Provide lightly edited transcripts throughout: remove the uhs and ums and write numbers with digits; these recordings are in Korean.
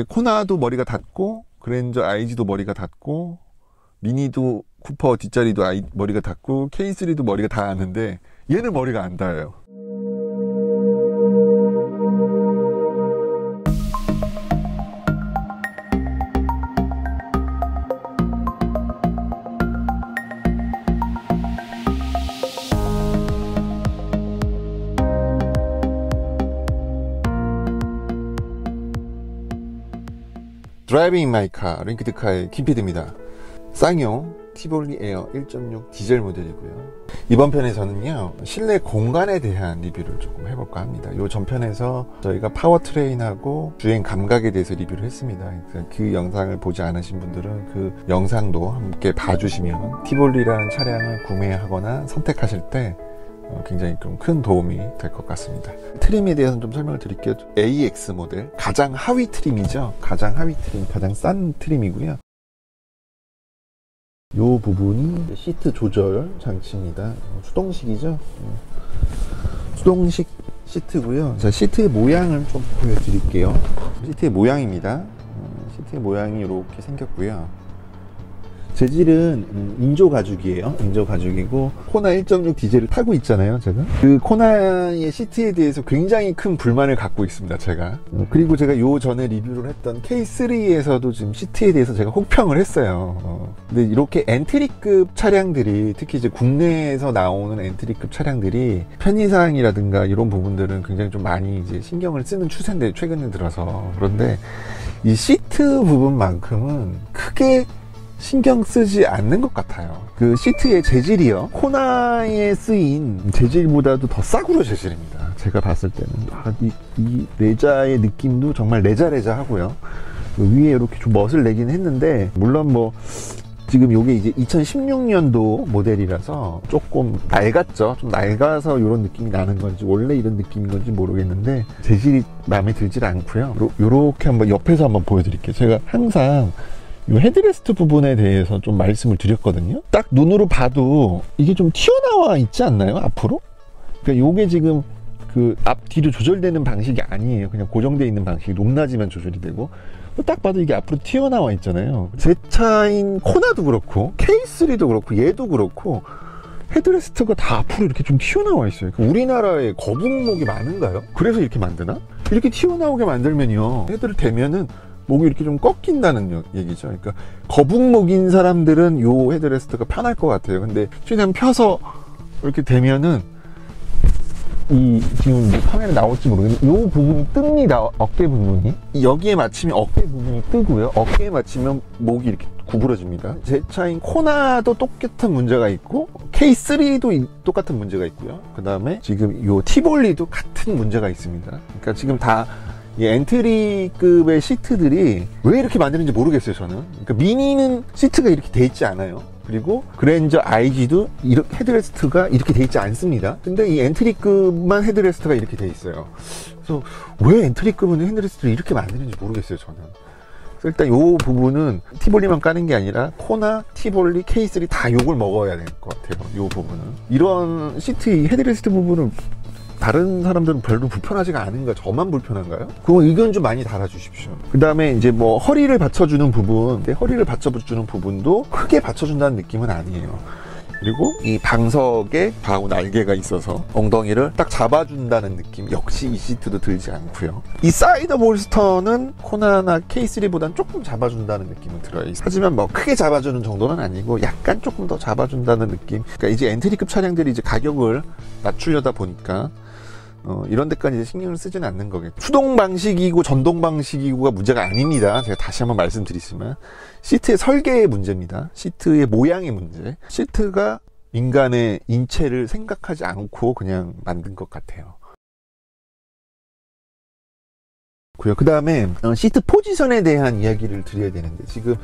코나도 머리가 닿고 그랜저 IG도 머리가 닿고 미니도 쿠퍼 뒷자리도 머리가 닿고 K3도 머리가 닿았는데 얘는 머리가 안 닿아요. 드라이빙 마이 카 링크드카의 김PD입니다. 쌍용 티볼리 에어 1.6 디젤 모델이고요. 이번 편에서는요 실내 공간에 대한 리뷰를 조금 해볼까 합니다. 요 전편에서 저희가 파워트레인하고 주행 감각에 대해서 리뷰를 했습니다. 그 영상을 보지 않으신 분들은 그 영상도 함께 봐주시면 티볼리라는 차량을 구매하거나 선택하실 때 굉장히 좀 큰 도움이 될 것 같습니다. 트림에 대해서는 좀 설명을 드릴게요. AX 모델 가장 하위 트림이죠. 가장 하위 트림, 가장 싼 트림이고요. 요 부분이 시트 조절 장치입니다. 수동식이죠. 수동식 시트고요. 자, 시트의 모양을 좀 보여드릴게요. 시트의 모양입니다. 시트의 모양이 이렇게 생겼고요. 재질은 인조 가죽이에요. 인조 가죽이고 코나 1.6 디젤을 타고 있잖아요. 제가 그 코나의 시트에 대해서 굉장히 큰 불만을 갖고 있습니다. 제가 그리고 제가 요 전에 리뷰를 했던 K3에서도 지금 시트에 대해서 제가 혹평을 했어요. 근데 이렇게 엔트리급 차량들이 특히 이제 국내에서 나오는 엔트리급 차량들이 편의사항이라든가 이런 부분들은 굉장히 좀 많이 이제 신경을 쓰는 추세인데 최근에 들어서 그런데 이 시트 부분만큼은 크게 신경 쓰지 않는 것 같아요. 그 시트의 재질이요 코나에 쓰인 재질보다도 더 싸구려 재질입니다. 제가 봤을 때는 이 레자의 느낌도 정말 레자레자 하고요. 위에 이렇게 좀 멋을 내긴 했는데 물론 뭐 지금 요게 이제 2016년도 모델이라서 조금 낡았죠. 좀 낡아서 이런 느낌이 나는 건지 원래 이런 느낌인 건지 모르겠는데 재질이 마음에 들질 않고요. 요렇게 한번 옆에서 한번 보여드릴게요. 제가 항상 이 헤드레스트 부분에 대해서 좀 말씀을 드렸거든요. 딱 눈으로 봐도 이게 좀 튀어나와 있지 않나요? 앞으로? 그러니까 요게 지금 그 앞뒤로 조절되는 방식이 아니에요. 그냥 고정되어 있는 방식이 높낮이만 조절이 되고 딱 봐도 이게 앞으로 튀어나와 있잖아요. 제 차인 코나도 그렇고 K3도 그렇고 얘도 그렇고 헤드레스트가 다 앞으로 이렇게 좀 튀어나와 있어요. 우리나라에 거북목이 많은가요? 그래서 이렇게 만드나? 이렇게 튀어나오게 만들면요 헤드를 대면은 목이 이렇게 좀 꺾인다는 얘기죠. 그러니까 거북목인 사람들은 요 헤드레스트가 편할 것 같아요. 근데 최대한 펴서 이렇게 되면은 이 지금 카메라 나올지 모르겠는데 요 부분이 뜹니다. 어깨 부분이 여기에 맞추면 어깨 부분이 뜨고요. 어깨에 맞추면 목이 이렇게 구부러집니다. 제 차인 코나도 똑같은 문제가 있고 K3도 똑같은 문제가 있고요. 그 다음에 지금 요 티볼리도 같은 문제가 있습니다. 그러니까 지금 다 이 엔트리급의 시트들이 왜 이렇게 만드는지 모르겠어요. 저는 그러니까 미니는 시트가 이렇게 돼 있지 않아요. 그리고 그랜저 IG도 이렇게 헤드레스트가 이렇게 돼 있지 않습니다. 근데 이 엔트리급만 헤드레스트가 이렇게 돼 있어요. 그래서 왜 엔트리급은 헤드레스트를 이렇게 만드는지 모르겠어요. 저는 그래서 일단 요 부분은 티볼리만 까는 게 아니라 코나, 티볼리, K3 다 요걸 먹어야 될 것 같아요. 요 부분은 이런 시트 헤드레스트 부분을 다른 사람들은 별로 불편하지가 않은가? 저만 불편한가요? 그거 의견 좀 많이 달아주십시오. 그 다음에 이제 뭐 허리를 받쳐주는 부분, 허리를 받쳐주는 부분도 크게 받쳐준다는 느낌은 아니에요. 그리고 이 방석에 좌우 날개가 있어서 엉덩이를 딱 잡아준다는 느낌 역시 이 시트도 들지 않고요. 이 사이드 볼스터는 코나나 K3보다는 조금 잡아준다는 느낌은 들어요. 하지만 뭐 크게 잡아주는 정도는 아니고 약간 조금 더 잡아준다는 느낌. 그러니까 이제 엔트리급 차량들이 이제 가격을 낮추려다 보니까 이런 데까지 이제 신경을 쓰지는 않는 거겠죠. 수동 방식이고 전동 방식이고가 문제가 아닙니다. 제가 다시 한번 말씀드리지만 시트의 설계의 문제입니다. 시트의 모양의 문제. 시트가 인간의 인체를 생각하지 않고 그냥 만든 것 같아요. 그 다음에 시트 포지션에 대한 이야기를 드려야 되는데 지금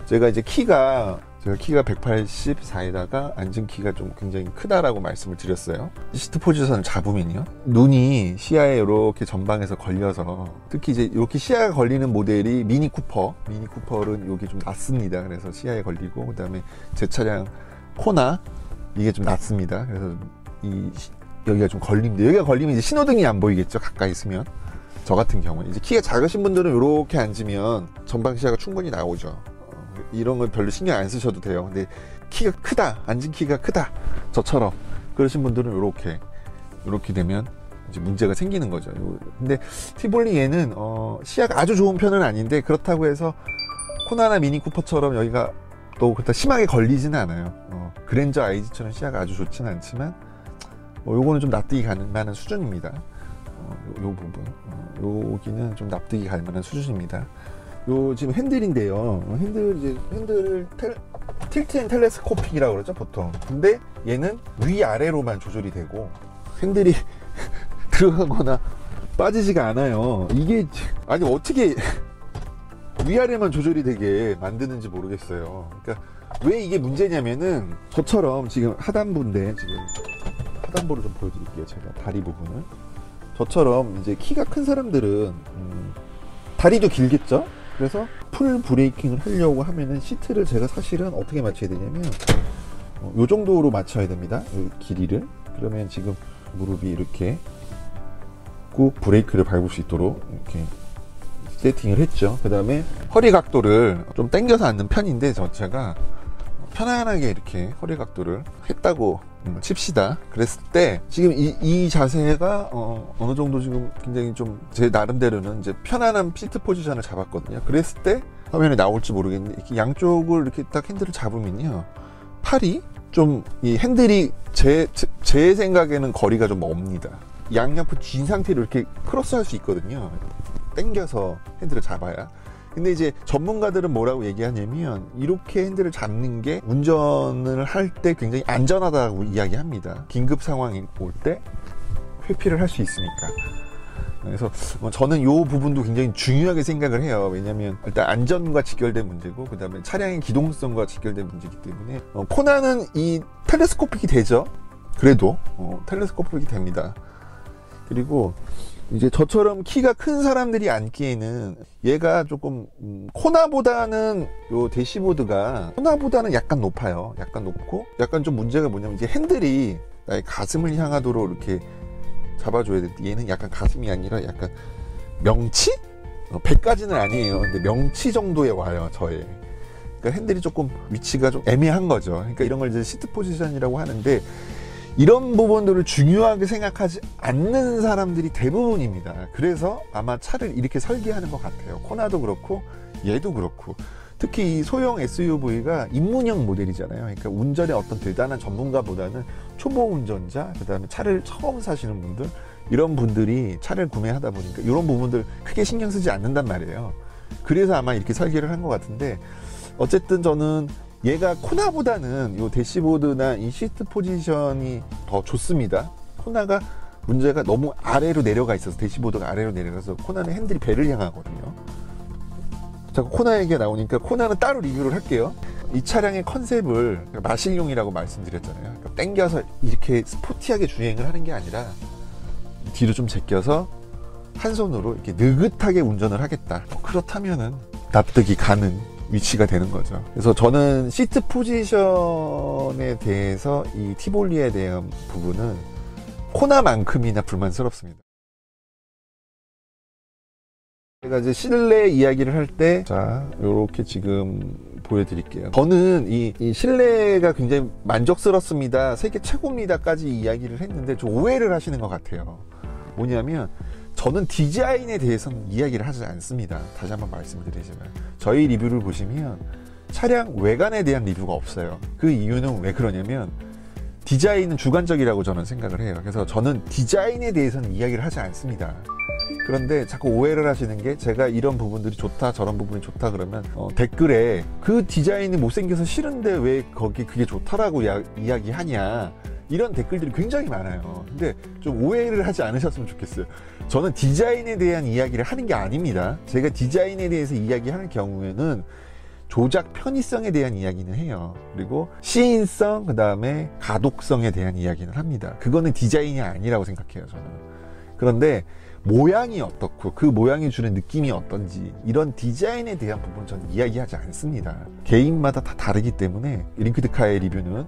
제가 이제 키가 184에다가 앉은 키가 좀 굉장히 크다라고 말씀을 드렸어요. 시트 포지션을 잡으면요 눈이 시야에 이렇게 전방에서 걸려서 특히 이제 이렇게 시야가 걸리는 모델이 미니 쿠퍼는 이게 좀 낮습니다. 그래서 시야에 걸리고 그 다음에 제 차량 코나 이게 좀 낮습니다. 그래서 여기가 좀 걸립니다. 여기가 걸리면 이제 신호등이 안 보이겠죠. 가까이 있으면 저 같은 경우에 이제 키가 작으신 분들은 이렇게 앉으면 전방 시야가 충분히 나오죠. 이런 건 별로 신경 안 쓰셔도 돼요. 근데 키가 크다, 앉은 키가 크다, 저처럼 그러신 분들은 이렇게 되면 이제 문제가 생기는 거죠. 근데 티볼리 얘는 시야가 아주 좋은 편은 아닌데, 그렇다고 해서 코나나 미니 쿠퍼처럼 여기가 또 그렇다 심하게 걸리지는 않아요. 그랜저 IG처럼 시야가 아주 좋지는 않지만 요거는 좀 납득이 갈 만한 수준입니다. 요 부분, 여기는 좀 납득이 갈 만한 수준입니다. 요 지금 핸들인데요. 핸들을 틸트 앤 텔레스코픽이라고 그러죠, 보통. 근데 얘는 위아래로만 조절이 되고 핸들이 들어가거나 빠지지가 않아요. 이게 아니 어떻게 위아래만 조절이 되게 만드는지 모르겠어요. 그러니까 왜 이게 문제냐면은, 저처럼 지금 하단부인데, 지금 하단부를 좀 보여드릴게요. 제가 다리 부분을. 저처럼 이제 키가 큰 사람들은 다리도 길겠죠. 그래서 풀 브레이킹을 하려고 하면은 시트를 제가 사실은 어떻게 맞춰야 되냐면 요 정도로 맞춰야 됩니다. 요 길이를. 그러면 지금 무릎이 이렇게 꾹 브레이크를 밟을 수 있도록 이렇게 세팅을 했죠. 그 다음에 허리 각도를 좀 당겨서 앉는 편인데, 제가 편안하게 이렇게 허리 각도를 했다고 칩시다. 그랬을 때 지금 이 자세가 어느 정도 지금 굉장히 좀 제 나름대로는 이제 편안한 시트 포지션을 잡았거든요. 그랬을 때 화면에 나올지 모르겠는데, 이렇게 양쪽을 이렇게 딱 핸들을 잡으면요, 팔이 좀, 이 핸들이 제 생각에는 거리가 좀 멉니다. 양옆을 쥔 상태로 이렇게 크로스 할 수 있거든요. 당겨서 핸들을 잡아야. 근데 이제 전문가들은 뭐라고 얘기하냐면, 이렇게 핸들을 잡는 게 운전을 할 때 굉장히 안전하다고 이야기합니다. 긴급 상황이 올 때 회피를 할 수 있으니까. 그래서 저는 이 부분도 굉장히 중요하게 생각을 해요. 왜냐면 일단 안전과 직결된 문제고, 그 다음에 차량의 기동성과 직결된 문제이기 때문에 코나는 이 텔레스코픽이 되죠. 그래도 텔레스코픽이 됩니다. 그리고 이제 저처럼 키가 큰 사람들이 앉기에는 얘가 조금 코나보다는 요 대시보드가 코나보다는 약간 높아요. 약간 높고, 약간 좀 문제가 뭐냐면, 이제 핸들이 나의 가슴을 향하도록 이렇게 잡아줘야 되는데, 얘는 약간 가슴이 아니라 약간 명치? 100까지는 아니에요. 근데 명치 정도에 와요, 저의. 그러니까 핸들이 조금 위치가 좀 애매한 거죠. 그러니까 이런 걸 이제 시트 포지션이라고 하는데, 이런 부분들을 중요하게 생각하지 않는 사람들이 대부분입니다. 그래서 아마 차를 이렇게 설계하는 것 같아요. 코나도 그렇고 얘도 그렇고. 특히 이 소형 SUV가 입문형 모델이잖아요. 그러니까 운전에 어떤 대단한 전문가보다는 초보 운전자, 그 다음에 차를 처음 사시는 분들, 이런 분들이 차를 구매하다 보니까 이런 부분들 크게 신경 쓰지 않는단 말이에요. 그래서 아마 이렇게 설계를 한 것 같은데, 어쨌든 저는 얘가 코나보다는 이 대시보드나 이 시트 포지션이 더 좋습니다. 코나가 문제가 너무 아래로 내려가 있어서, 대시보드가 아래로 내려가서 코나는 핸들이 배를 향하거든요. 자꾸 코나 얘기가 나오니까 코나는 따로 리뷰를 할게요. 이 차량의 컨셉을 마실용이라고 말씀드렸잖아요. 그러니까 당겨서 이렇게 스포티하게 주행을 하는 게 아니라 뒤로 좀 제껴서 한 손으로 이렇게 느긋하게 운전을 하겠다. 그렇다면은 납득이 가는 위치가 되는 거죠. 그래서 저는 시트 포지션에 대해서 이 티볼리에 대한 부분은 코나만큼이나 불만스럽습니다. 제가 이제 실내 이야기를 할 때, 자, 요렇게 지금 보여드릴게요. 저는 이 실내가 굉장히 만족스럽습니다, 세계 최고입니다까지 이야기를 했는데 좀 오해를 하시는 것 같아요. 뭐냐면, 저는 디자인에 대해서는 이야기를 하지 않습니다. 다시 한번 말씀을 드리지만, 저희 리뷰를 보시면 차량 외관에 대한 리뷰가 없어요. 그 이유는 왜 그러냐면, 디자인은 주관적이라고 저는 생각을 해요. 그래서 저는 디자인에 대해서는 이야기를 하지 않습니다. 그런데 자꾸 오해를 하시는 게, 제가 이런 부분들이 좋다, 저런 부분이 좋다 그러면 댓글에 그 디자인이 못생겨서 싫은데 왜 그게 좋다라고 이야기하냐, 이런 댓글들이 굉장히 많아요. 근데 좀 오해를 하지 않으셨으면 좋겠어요. 저는 디자인에 대한 이야기를 하는 게 아닙니다. 제가 디자인에 대해서 이야기할 경우에는 조작 편의성에 대한 이야기는 해요. 그리고 시인성, 그 다음에 가독성에 대한 이야기는 합니다. 그거는 디자인이 아니라고 생각해요, 저는. 그런데 모양이 어떻고 그 모양이 주는 느낌이 어떤지, 이런 디자인에 대한 부분 저는 이야기하지 않습니다. 개인마다 다 다르기 때문에 링크드카의 리뷰는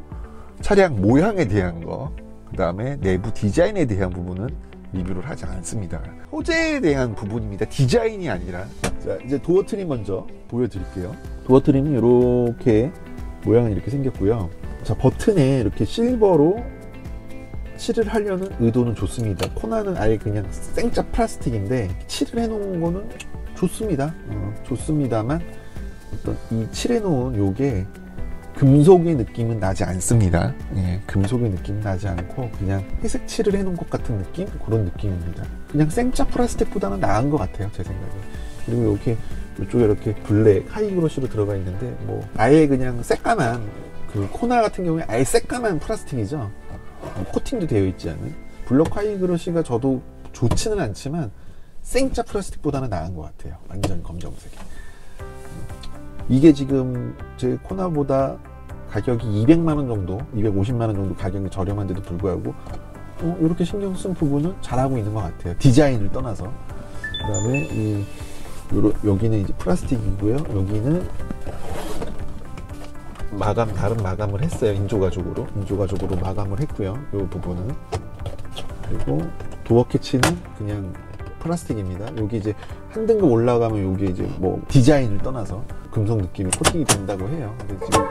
차량 모양에 대한 거, 그 다음에 내부 디자인에 대한 부분은 리뷰를 하지 않습니다. 소재에 대한 부분입니다. 디자인이 아니라. 자, 이제 도어 트림 먼저 보여드릴게요. 도어 트림이 이렇게 모양은 이렇게 생겼고요. 자, 버튼에 이렇게 실버로 칠을 하려는 의도는 좋습니다. 코나는 아예 그냥 생짜 플라스틱인데 칠을 해놓은 거는 좋습니다. 좋습니다만 어떤 이 칠해놓은 요게 금속의 느낌은 나지 않습니다. 예, 금속의 느낌은 나지 않고 그냥 회색 칠을 해놓은 것 같은 느낌? 그런 느낌입니다. 그냥 생짜 플라스틱보다는 나은 것 같아요, 제 생각에. 그리고 이렇게 이쪽에 이렇게 블랙 하이그로시로 들어가 있는데 뭐 아예 그냥 새까만, 그 코나 같은 경우에 아예 새까만 플라스틱이죠. 코팅도 되어 있지 않은 블랙 하이그로시가 저도 좋지는 않지만 생짜 플라스틱보다는 나은 것 같아요. 완전 검정색이. 이게 지금 제 코나보다 가격이 200만원 정도, 250만원 정도 가격이 저렴한데도 불구하고 이렇게 신경 쓴 부분은 잘하고 있는 것 같아요. 디자인을 떠나서. 그 다음에 여기는 이제 플라스틱이고요. 여기는 다른 마감을 했어요. 인조가죽으로 마감을 했고요. 이 부분은. 그리고 도어 캐치는 그냥 플라스틱입니다. 여기 이제 한 등급 올라가면 여기 이제 뭐 디자인을 떠나서 금속 느낌이 코팅이 된다고 해요. 근데 지금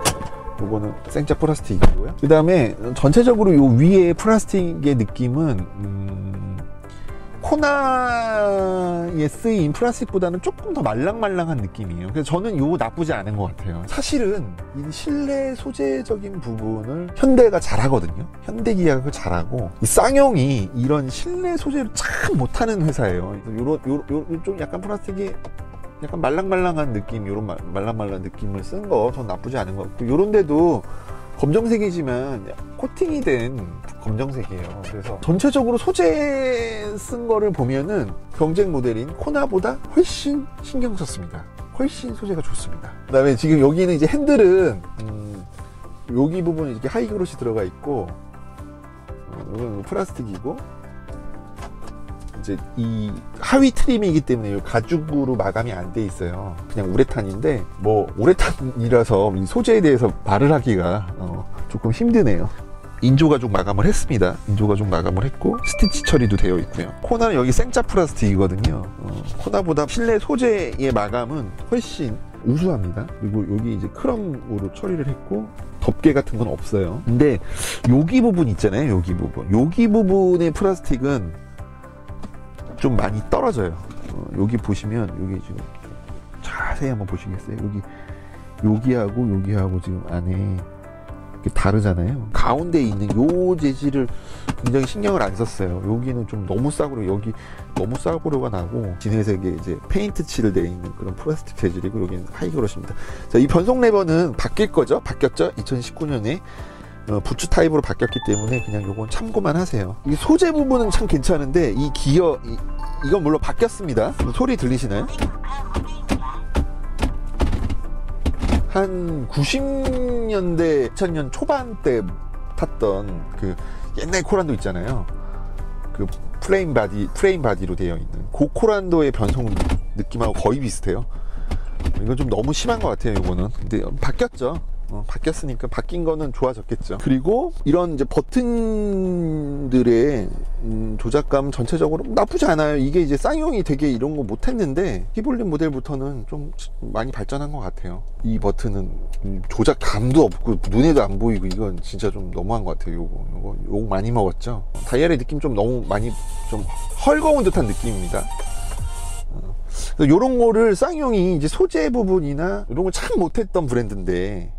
요거는 생짜 플라스틱이고요. 그 다음에 전체적으로 요 위에 플라스틱의 느낌은 코나에 쓰인 플라스틱보다는 조금 더 말랑말랑한 느낌이에요. 그래서 저는 요 나쁘지 않은 것 같아요. 사실은 이 실내 소재적인 부분을 현대가 잘하거든요. 현대기아가 그걸 잘하고, 이 쌍용이 이런 실내 소재를 참 못하는 회사예요. 좀 약간 플라스틱이 약간 말랑말랑한 느낌, 요런 말랑말랑한 느낌을 쓴 거 전 나쁘지 않은 것 같고, 요런데도 검정색이지만 코팅이 된 검정색이에요. 그래서 전체적으로 소재 쓴 거를 보면은 경쟁 모델인 코나보다 훨씬 신경 썼습니다. 훨씬 소재가 좋습니다. 그 다음에 지금 여기는 이제 핸들은 여기 부분에 이렇게 하이그로시 들어가 있고, 이건 플라스틱이고, 이제 이 하위 트림이기 때문에 가죽으로 마감이 안 돼 있어요. 그냥 우레탄인데, 뭐 우레탄이라서 이 소재에 대해서 말을 하기가 조금 힘드네요. 인조가죽 마감을 했습니다. 인조가죽 마감을 했고 스티치 처리도 되어 있고요. 코나는 여기 생짜 플라스틱이거든요. 코나보다 실내 소재의 마감은 훨씬 우수합니다. 그리고 여기 이제 크롬으로 처리를 했고 덮개 같은 건 없어요. 근데 여기 부분 있잖아요. 여기 부분의 플라스틱은 좀 많이 떨어져요. 여기 보시면 여기 지금 자세히 한번 보시겠어요? 여기하고 지금 안에 다르잖아요. 가운데 있는 요 재질을 굉장히 신경을 안 썼어요. 여기는 좀 너무 싸구려, 여기 너무 싸구려가 나고 진회색에 이제 페인트 칠을 되어 있는 그런 플라스틱 재질이고, 여기는 하이그로시입니다. 자, 이 변속 레버는 바뀔 거죠? 바뀌었죠? 2019년에 부츠 타입으로 바뀌었기 때문에 그냥 요건 참고만 하세요. 이 소재 부분은 참 괜찮은데 이 기어 이건 물론 바뀌었습니다. 소리 들리시나요? 한 90년대 2000년 초반 때 탔던 그 옛날 코란도 있잖아요. 그 프레임 바디로 되어 있는 그 코란도의 변속 느낌하고 거의 비슷해요. 이건 좀 너무 심한 것 같아요. 이거는. 근데 바뀌었죠. 바뀌었으니까 바뀐 거는 좋아졌겠죠. 그리고 이런 이제 버튼들의 조작감 전체적으로 나쁘지 않아요. 이게 이제 쌍용이 되게 이런 거 못했는데 히볼린 모델부터는 좀 많이 발전한 것 같아요. 이 버튼은 조작감도 없고 눈에도 안 보이고 이건 진짜 좀 너무한 것 같아요. 요거 욕 많이 먹었죠. 다이얼의 느낌 좀 너무 많이 좀 헐거운 듯한 느낌입니다. 요런 거를 쌍용이 이제 소재 부분이나 이런 걸 참 못했던 브랜드인데,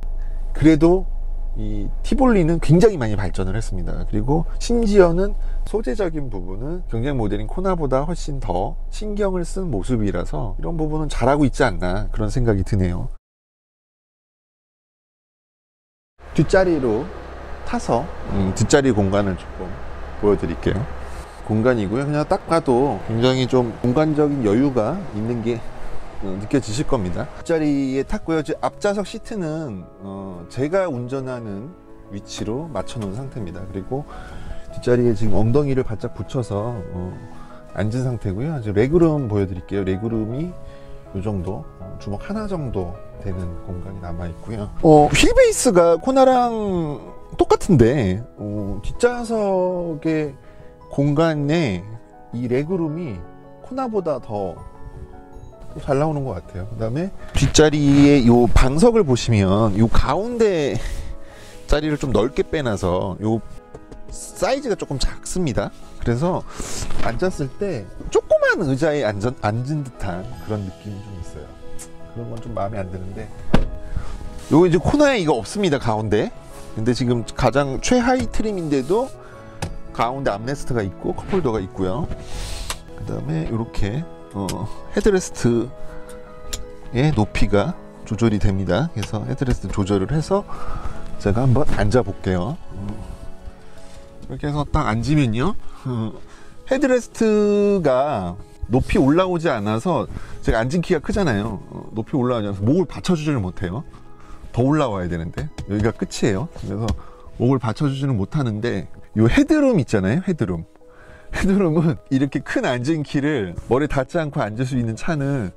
그래도 이 티볼리는 굉장히 많이 발전을 했습니다. 그리고 심지어는 소재적인 부분은 경쟁 모델인 코나보다 훨씬 더 신경을 쓴 모습이라서 이런 부분은 잘하고 있지 않나 그런 생각이 드네요. 뒷자리로 타서 뒷자리 공간을 조금 보여드릴게요. 공간이고요. 그냥 딱 봐도 굉장히 좀 공간적인 여유가 있는 게 느껴지실 겁니다. 뒷자리에 탔고요. 앞좌석 시트는 제가 운전하는 위치로 맞춰 놓은 상태입니다. 그리고 뒷자리에 지금 엉덩이를 바짝 붙여서 앉은 상태고요. 이제 레그룸 보여드릴게요. 레그룸이 이 정도, 주먹 하나 정도 되는 공간이 남아 있고요. 휠베이스가 코나랑 똑같은데 뒷좌석의 공간에 이 레그룸이 코나보다 더 잘 나오는 것 같아요. 그 다음에 뒷자리에 요 방석을 보시면 요 가운데 자리를 좀 넓게 빼놔서 요 사이즈가 조금 작습니다. 그래서 앉았을 때 조그만 의자에 앉은 듯한 그런 느낌이 좀 있어요. 그런 건 좀 마음에 안 드는데, 요거 이제 코너에 이거 없습니다, 가운데. 근데 지금 가장 최하위 트림인데도 가운데 암레스트가 있고 컵홀더가 있고요. 그 다음에 이렇게 헤드레스트의 높이가 조절이 됩니다. 그래서 헤드레스트 조절을 해서 제가 한번 앉아 볼게요. 이렇게 해서 딱 앉으면요, 헤드레스트가 높이 올라오지 않아서, 제가 앉은 키가 크잖아요. 높이 올라오지 않아서 목을 받쳐주지를 못해요. 더 올라와야 되는데 여기가 끝이에요. 그래서 목을 받쳐주지는 못하는데, 요 헤드룸 있잖아요. 헤드룸은 이렇게 큰 앉은 키를 머리 닿지 않고 앉을 수 있는 차는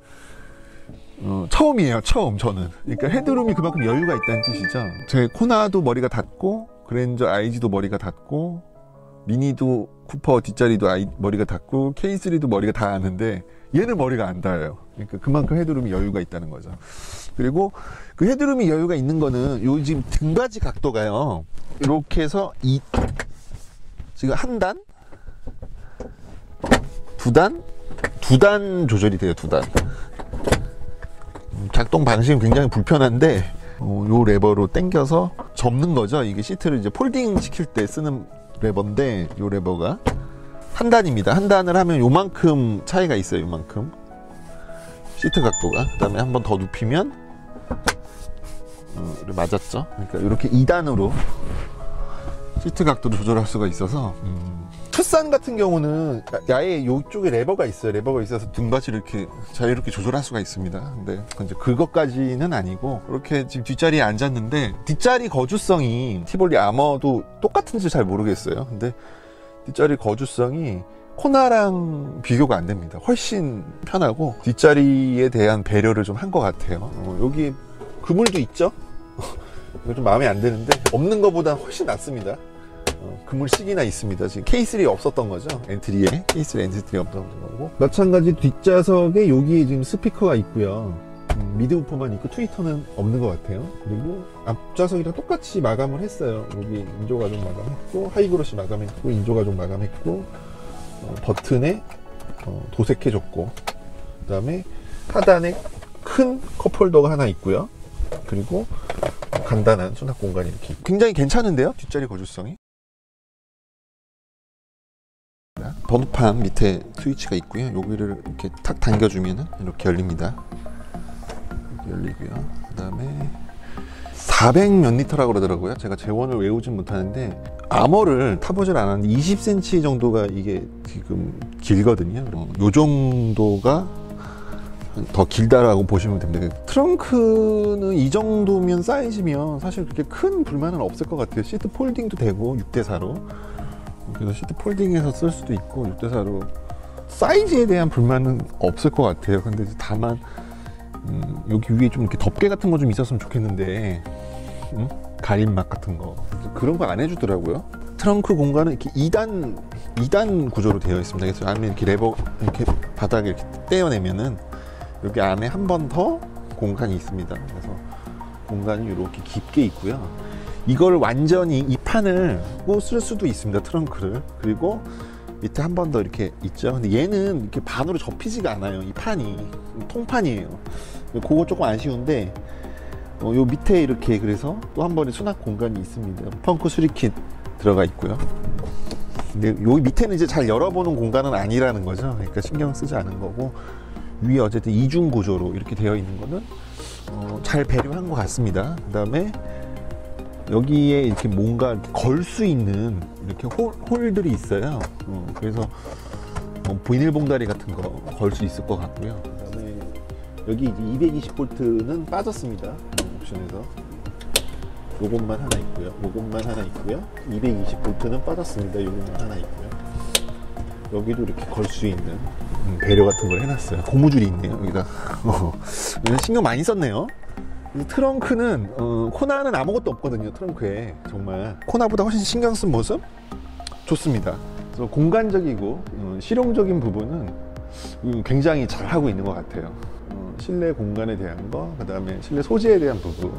처음이에요. 저는. 그러니까 헤드룸이 그만큼 여유가 있다는 뜻이죠. 제 코나도 머리가 닿고, 그랜저 IG도 머리가 닿고, 미니도 쿠퍼 뒷자리도 머리가 닿고, K3도 머리가 닿았는데 얘는 머리가 안 닿아요. 그러니까 그만큼 헤드룸이 여유가 있다는 거죠. 그리고 그 헤드룸이 여유가 있는 거는 요 지금 등받이 각도가요, 이렇게 해서 지금 한 단, 두 단 조절이 돼요. 두 단. 작동 방식은 굉장히 불편한데, 요 레버로 당겨서 접는 거죠. 이게 시트를 이제 폴딩 시킬 때 쓰는 레버인데, 요 레버가 한 단입니다. 한 단을 하면 요만큼 차이가 있어요. 요만큼 시트 각도가. 그 다음에 한 번 더 눕히면 맞았죠. 그러니까 이렇게 2단으로 시트 각도를 조절할 수가 있어서, 투싼 같은 경우는 아예 이쪽에 레버가 있어요. 레버가 있어서 등받이를 이렇게 자유롭게 조절할 수가 있습니다. 근데 이제 그것까지는 아니고, 이렇게 지금 뒷자리에 앉았는데, 뒷자리 거주성이 티볼리 아머도 똑같은지 잘 모르겠어요. 근데 뒷자리 거주성이 코나랑 비교가 안 됩니다. 훨씬 편하고 뒷자리에 대한 배려를 좀 한 것 같아요. 여기 그물도 있죠. 이거 좀 마음에 안 드는데, 없는 것보다 훨씬 낫습니다. 그물식이나 있습니다. 지금 K3에 없었던 거죠. 엔트리에 K3 엔트리에 없던 거고, 마찬가지 뒷좌석에 여기 지금 스피커가 있고요. 미드우퍼만 있고 트위터는 없는 것 같아요. 그리고 앞좌석이랑 똑같이 마감을 했어요. 여기 인조가죽 마감했고, 하이그로시 마감했고, 인조가죽 마감했고, 버튼에 도색해줬고, 그 다음에 하단에 큰 컵홀더가 하나 있고요. 그리고 간단한 수납 공간이 이렇게 있고. 굉장히 괜찮은데요, 뒷자리 거주성이. 번호판 밑에 스위치가 있고요. 여기를 이렇게 탁 당겨주면 이렇게 열립니다. 이렇게 열리고요. 그 다음에 400 몇 리터라고 그러더라고요. 제가 재원을 외우진 못하는데, 아머를 타보질 않았는데 20cm 정도가 이게 지금 길거든요. 요 정도가 더 길다라고 보시면 됩니다. 트렁크는 이 정도면, 사이즈면 사실 그렇게 큰 불만은 없을 것 같아요. 시트 폴딩도 되고 6대4로, 그래서 시트 폴딩해서 쓸 수도 있고 6대4로 사이즈에 대한 불만은 없을 것 같아요. 근데 다만 여기 위에 좀 이렇게 덮개 같은 거 좀 있었으면 좋겠는데, 가림막 같은 거, 그런 거 안 해주더라고요. 트렁크 공간은 이렇게 2단 구조로 되어 있습니다. 그래서 안에 이렇게 레버 이렇게 바닥에 이렇게 떼어내면은 여기 안에 한 번 더 공간이 있습니다. 그래서 공간이 이렇게 깊게 있고요. 이걸 완전히 이 판을 쓸 수도 있습니다, 트렁크를. 그리고 밑에 한 번 더 이렇게 있죠. 근데 얘는 이렇게 반으로 접히지가 않아요. 이 판이 통판이에요. 그거 조금 아쉬운데, 요 밑에 이렇게, 그래서 또 한 번의 수납 공간이 있습니다. 펑크 수리킷 들어가 있고요. 근데 요 밑에는 이제 잘 열어보는 공간은 아니라는 거죠. 그러니까 신경 쓰지 않은 거고, 위에 어쨌든 이중 구조로 이렇게 되어 있는 거는 잘 배려한 것 같습니다. 그 다음에 여기에 이렇게 뭔가 걸 수 있는 이렇게 홀들이 있어요. 그래서 비닐봉다리 같은 거 걸 수 있을 것 같고요. 그 다음에 여기 이제 220V는 빠졌습니다. 옵션에서 요것만 하나 있고요. 요것만 하나 있고요. 220V는 빠졌습니다. 요것만 하나 있고요. 여기도 이렇게 걸 수 있는 배려 같은 걸 해놨어요. 고무줄이 있네요, 여기다. 신경 많이 썼네요. 트렁크는 코나는 아무것도 없거든요. 트렁크에 정말 코나보다 훨씬 신경 쓴 모습 좋습니다. 그래서 공간적이고 실용적인 부분은 굉장히 잘 하고 있는 것 같아요. 실내 공간에 대한 거, 그 다음에 실내 소재에 대한 부분,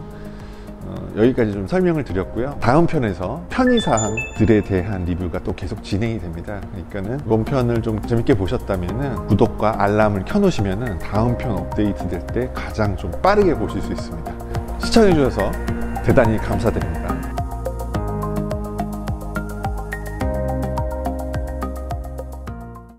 여기까지 좀 설명을 드렸고요. 다음 편에서 편의사항들에 대한 리뷰가 또 계속 진행이 됩니다. 그러니까는 이번 편을 좀 재밌게 보셨다면은 구독과 알람을 켜놓으시면은 다음 편 업데이트 될 때 가장 좀 빠르게 보실 수 있습니다. 시청해 주셔서 대단히 감사드립니다.